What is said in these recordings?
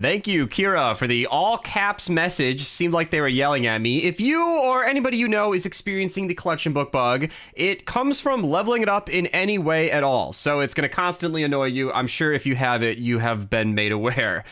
Thank you, Kira, for the all caps message. Seemed like they were yelling at me. If you or anybody you know is experiencing the collection book bug, it comes from leveling it up in any way at all. So it's going to constantly annoy you. I'm sure if you have it, you have been made aware.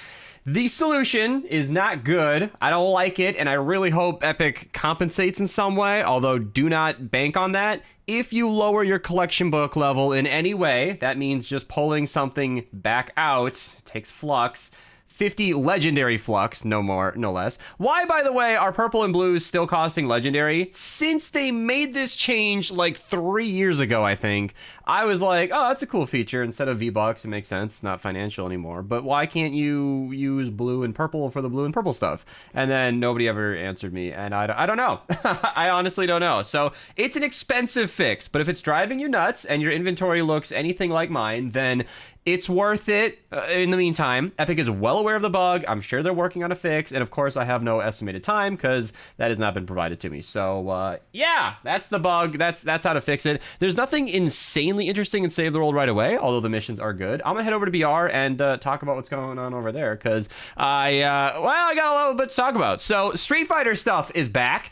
The solution is not good. I don't like it, and I really hope Epic compensates in some way, although do not bank on that. If you lower your collection book level in any way, that means just pulling something back out, takes flux, 50 legendary flux, no more, no less. Why, by the way, are purple and blues still costing legendary? Since they made this change like 3 years ago, I think, I was like, oh, that's a cool feature. Instead of V-Bucks, it makes sense. It's not financial anymore. But why can't you use blue and purple for the blue and purple stuff? And then nobody ever answered me, and I don't know. I honestly don't know. So it's an expensive fix, but if it's driving you nuts and your inventory looks anything like mine, then it's worth it. In the meantime, Epic is well aware of the bug. I'm sure they're working on a fix. And of course, I have no estimated time because that has not been provided to me. So yeah, that's the bug. That's how to fix it. There's nothing insanely interesting in Save the World right away, although the missions are good. I'm going to head over to BR and talk about what's going on over there because I got a little bit to talk about. So Street Fighter stuff is back.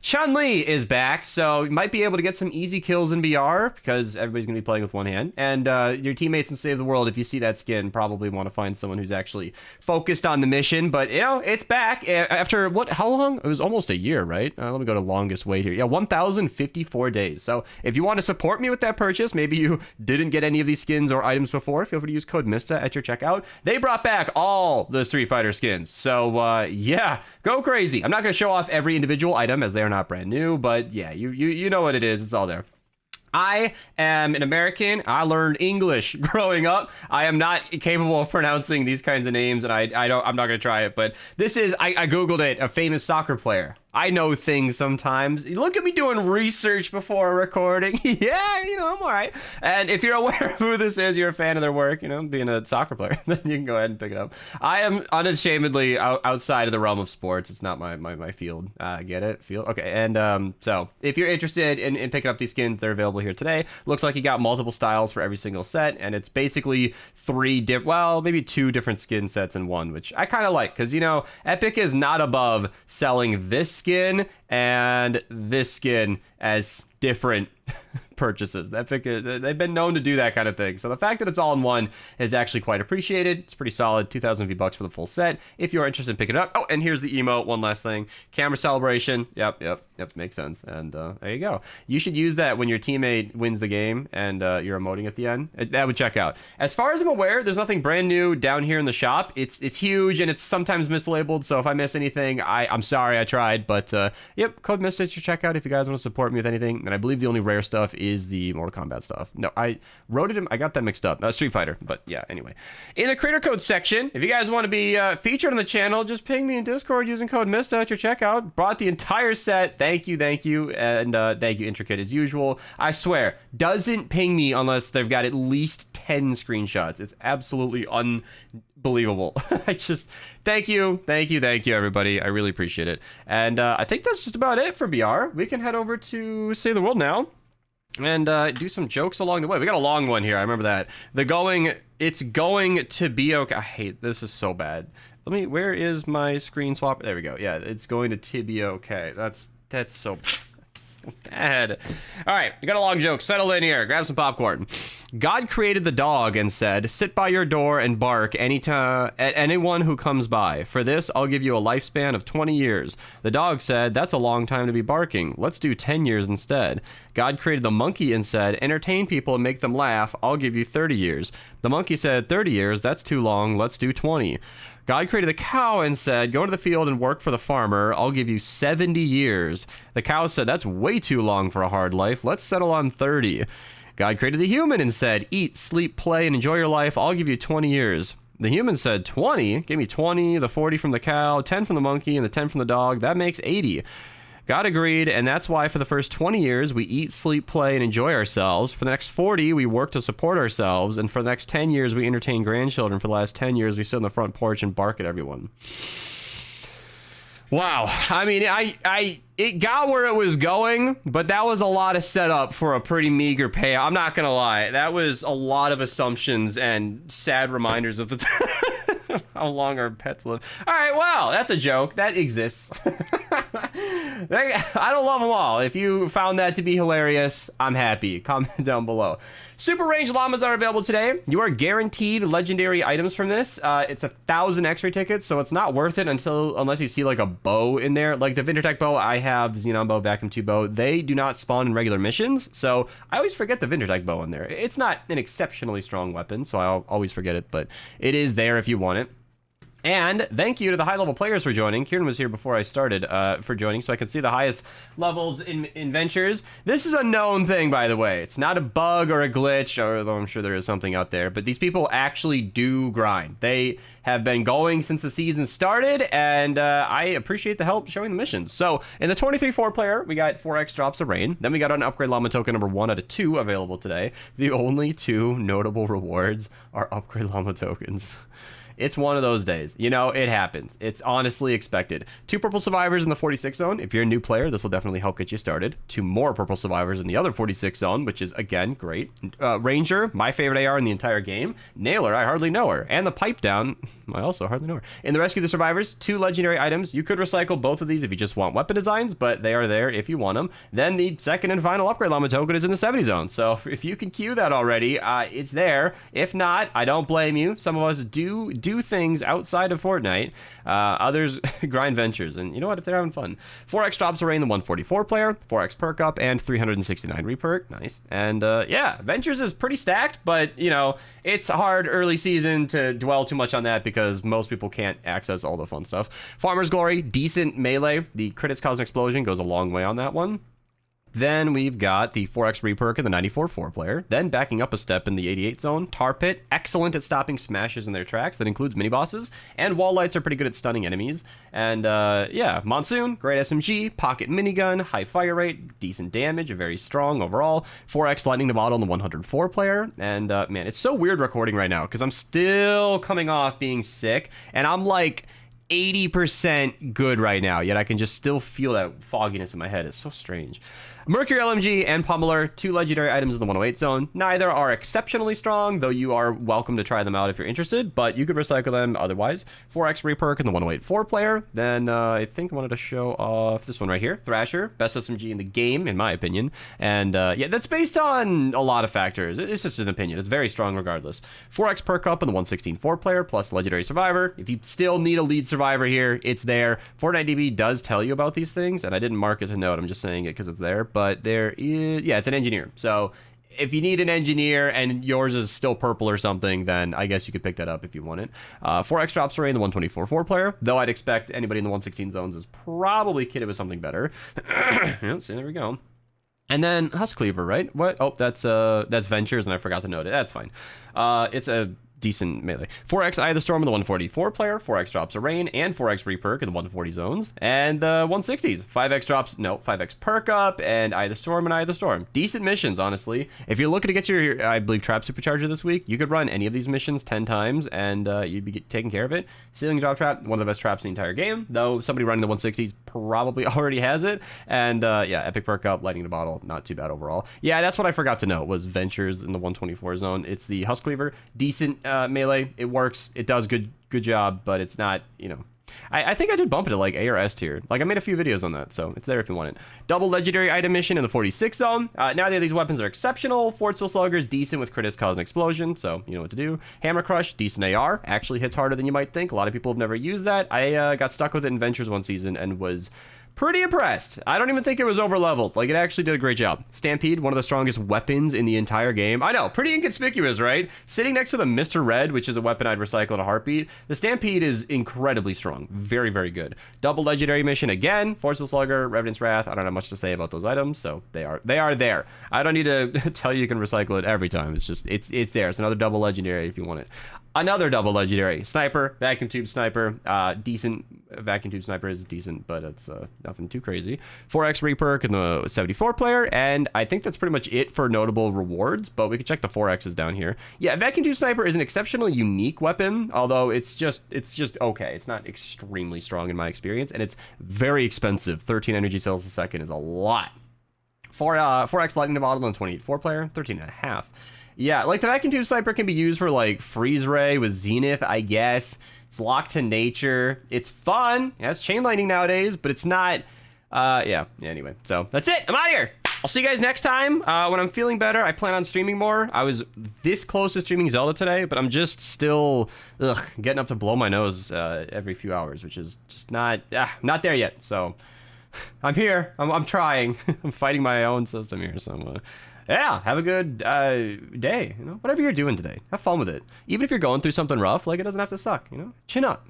Chun-Li is back. So you might be able to get some easy kills in BR because everybody's going to be playing with one hand. And your teammates in Save the World, if you see that skin, probably want to find someone who's actually focused on the mission. But you know, it's back after how long? It was almost a year, right? Let me go to longest wait here. Yeah, 1,054 days. So if you want to support me with that purchase, maybe you didn't get any of these skins or items before, feel free to use code Mista at your checkout. They brought back all the Street Fighter skins. So yeah, go crazy. I'm not going to show off every individual item as they are not brand new, but yeah, you know what it is. It's all there. I am an American. I learned English growing up. I am not capable of pronouncing these kinds of names, and I'm not going to try it. But this is, I Googled it, a famous soccer player. I know things sometimes. Look at me doing research before recording. Yeah, you know, I'm all right. And if you're aware of who this is, you're a fan of their work, you know, being a soccer player, then you can go ahead and pick it up. I am unashamedly outside of the realm of sports. It's not my field. Get it? Field? Okay. And so if you're interested in picking up these skins, they're available here today. Looks like you got multiple styles for every single set, and it's basically maybe two different skin sets in one, which I kind of like because, you know, Epic is not above selling this skin and this skin as different purchases. Epic, they've been known to do that kind of thing. So the fact that it's all in one is actually quite appreciated. It's pretty solid. 2,000 V-Bucks for the full set if you're interested in picking it up. Oh, and here's the emote. One last thing. Camera celebration. Yep. Makes sense. And there you go. You should use that when your teammate wins the game and you're emoting at the end. That would check out. As far as I'm aware, there's nothing brand new down here in the shop. It's huge and it's sometimes mislabeled. So if I miss anything, I'm sorry. I tried. But yep, code Mista at your checkout if you guys want to support me with anything. And I believe the only rare stuff is the Mortal Kombat stuff. No, I wrote it in, I got that mixed up. Street Fighter, but yeah, anyway. In the creator code section, if you guys want to be featured on the channel, just ping me in Discord using code Mista at your checkout. Brought the entire set. Thank you. And thank you, Intricate, as usual. I swear, doesn't ping me unless they've got at least 10 screenshots. It's absolutely unbelievable. I just, thank you, everybody. I really appreciate it. And I think that's just about it for BR. We can head over to Save the World now and do some jokes along the way. We got a long one here. I remember that. It's going to be okay. I hate this. Is so bad. Where is my screen swap? There we go. Yeah, it's going to be okay. That's so bad. All right, we got a long joke. Settle in here. Grab some popcorn. God created the dog and said, "Sit by your door and bark at anyone who comes by. For this, I'll give you a lifespan of 20 years." The dog said, "That's a long time to be barking. Let's do 10 years instead." God created the monkey and said, "Entertain people and make them laugh. I'll give you 30 years." The monkey said, 30 years? That's too long. Let's do 20. God created the cow and said, "Go into the field and work for the farmer. I'll give you 70 years. The cow said, "That's way too long for a hard life. Let's settle on 30. God created the human and said, "Eat, sleep, play, and enjoy your life. I'll give you 20 years. The human said, 20? Give me 20, the 40 from the cow, 10 from the monkey, and the 10 from the dog. That makes 80. God agreed, and that's why for the first 20 years, we eat, sleep, play, and enjoy ourselves. For the next 40, we work to support ourselves. And for the next 10 years, we entertain grandchildren. For the last 10 years, we sit on the front porch and bark at everyone." Wow. I mean, it got where it was going, but that was a lot of setup for a pretty meager payout. I'm not going to lie. That was a lot of assumptions and sad reminders of the How long our pets live. All right, well, that's a joke. That exists. I don't love them all. If you found that to be hilarious, I'm happy. Comment down below. Super range llamas are available today. You are guaranteed legendary items from this. It's 1,000 X-ray tickets, so it's not worth it unless you see like a bow in there. Like the Vintertech bow I have, the Xenon bow, Vacuum Tube bow, they do not spawn in regular missions, so I always forget the Vintertech bow in there. It's not an exceptionally strong weapon, so I'll always forget it, but it is there if you want it. And thank you to the high-level players for joining. Kieran was here before I started for joining, so I could see the highest levels in Ventures. This is a known thing, by the way. It's not a bug or a glitch, although I'm sure there is something out there. But these people actually do grind. They have been going since the season started, and I appreciate the help showing the missions. So in the 23-4 player, we got 4x drops of rain. Then we got an upgrade llama token number 1 out of 2 available today. The only 2 notable rewards are upgrade llama tokens. It's one of those days. You know, it happens. It's honestly expected. 2 purple survivors in the 46 zone. If you're a new player, this will definitely help get you started. 2 more purple survivors in the other 46 zone, which is, again, great. Ranger, my favorite AR in the entire game. Nailer, I hardly know her. And the pipe down, I also hardly know her. In the Rescue the Survivors, 2 legendary items. You could recycle both of these if you just want weapon designs, but they are there if you want them. Then the second and final upgrade llama token is in the 70 zone. So if you can queue that already, it's there. If not, I don't blame you. Some of us do things outside of Fortnite. Others grind Ventures, and you know what, if they're having fun. 4x drops of rain, the 144 player, 4x perk up, and 369 reperk. Nice. And yeah, Ventures is pretty stacked, but you know, it's hard early season to dwell too much on that because most people can't access all the fun stuff. Farmer's Glory, decent melee. The critics cause an explosion goes a long way on that one. Then we've got the 4x reperk in the 94-4 player. Then backing up a step in the 88 zone. Tar Pit, excellent at stopping smashes in their tracks. That includes mini bosses. And wall lights are pretty good at stunning enemies. And yeah, Monsoon, great SMG, pocket minigun, high fire rate, decent damage, very strong overall. 4x lightning the bottle in the 104 player. And man, it's so weird recording right now because I'm still coming off being sick. And I'm like 80% good right now, yet I can just still feel that fogginess in my head. It's so strange. Mercury LMG and Pummeler, 2 legendary items in the 108 zone. Neither are exceptionally strong, though you are welcome to try them out if you're interested, but you could recycle them otherwise. 4x reperk in the 108-4 player. Then I think I wanted to show off this one right here. Thrasher, best SMG in the game, in my opinion. And yeah, that's based on a lot of factors. It's just an opinion. It's very strong regardless. 4x perk up in the 116-4 player, plus legendary survivor. If you still need a lead survivor here, it's there. Fortnite DB does tell you about these things, and I didn't mark it to note. I'm just saying it because it's there. But there is, yeah, it's an engineer. So if you need an engineer and yours is still purple or something, then I guess you could pick that up if you want it. 4x drops array in the 124-4 player, though I'd expect anybody in the 116 zones is probably kitted with something better. Yeah, see, there we go. And then Husk Cleaver, right? What? Oh, that's Ventures, and I forgot to note it. That's fine. It's a decent melee. 4x Eye of the Storm in the 144 player, 4x drops of rain, and 4x reperk in the 140 zones, and the 160s. 5x drops, no, 5x perk up, and Eye of the Storm and Eye of the Storm. Decent missions, honestly. If you're looking to get your, I believe, trap supercharger this week, you could run any of these missions 10 times, and you'd be taking care of it. Ceiling drop trap, one of the best traps in the entire game, though somebody running the 160s probably already has it. And yeah, epic perk up, lightning the bottle, not too bad overall. Yeah, that's what I forgot to note, was Ventures in the 124 zone. It's the Husk Cleaver, decent melee. It works. It does good job, but it's not, you know. I think I did bump it to like A or S tier. Like I made a few videos on that, so it's there if you want it. Double legendary item mission in the 46 zone. Neither of these weapons are exceptional. Fortsville Slugger is decent with critics cause an explosion, so you know what to do. Hammer Crush, decent AR. Actually hits harder than you might think. A lot of people have never used that. I got stuck with it in Ventures one season and was pretty impressed. I don't even think it was over leveled. Like, it actually did a great job. Stampede, one of the strongest weapons in the entire game. I know, pretty inconspicuous, right? Sitting next to the Mr. Red, which is a weapon I'd recycle in a heartbeat. The Stampede is incredibly strong. Very, very good. Double legendary mission again. Forceful Slugger, Revenant's Wrath. I don't have much to say about those items, so they are there. I don't need to tell you can recycle it every time. It's just, it's there. It's another double legendary if you want it. Another double legendary. Sniper, Vacuum Tube Sniper. Decent. Vacuum Tube Sniper is decent, but it's nothing too crazy. 4x reperk in the 74 player, and I think that's pretty much it for notable rewards, but we can check the 4x's down here. Yeah, Vacuum Tube Sniper is an exceptionally unique weapon, although it's just okay. It's not extremely strong in my experience, and it's very expensive. 13 energy cells a second is a lot. 4x lightning bottle in the 28-4 player, 13.5. Yeah, like the Vacuum Tube Sniper can be used for like freeze ray with Zenith, I guess. It's locked to nature. It's fun. It has chain lightning nowadays, but it's not. Yeah. Anyway, so that's it. I'm out of here. I'll see you guys next time. When I'm feeling better, I plan on streaming more. I was this close to streaming Zelda today, but I'm just still getting up to blow my nose every few hours, which is just not there yet. So I'm here. I'm trying. I'm fighting my own system here. So yeah, have a good day. You know, whatever you're doing today, have fun with it. Even if you're going through something rough, like it doesn't have to suck. You know, chin up.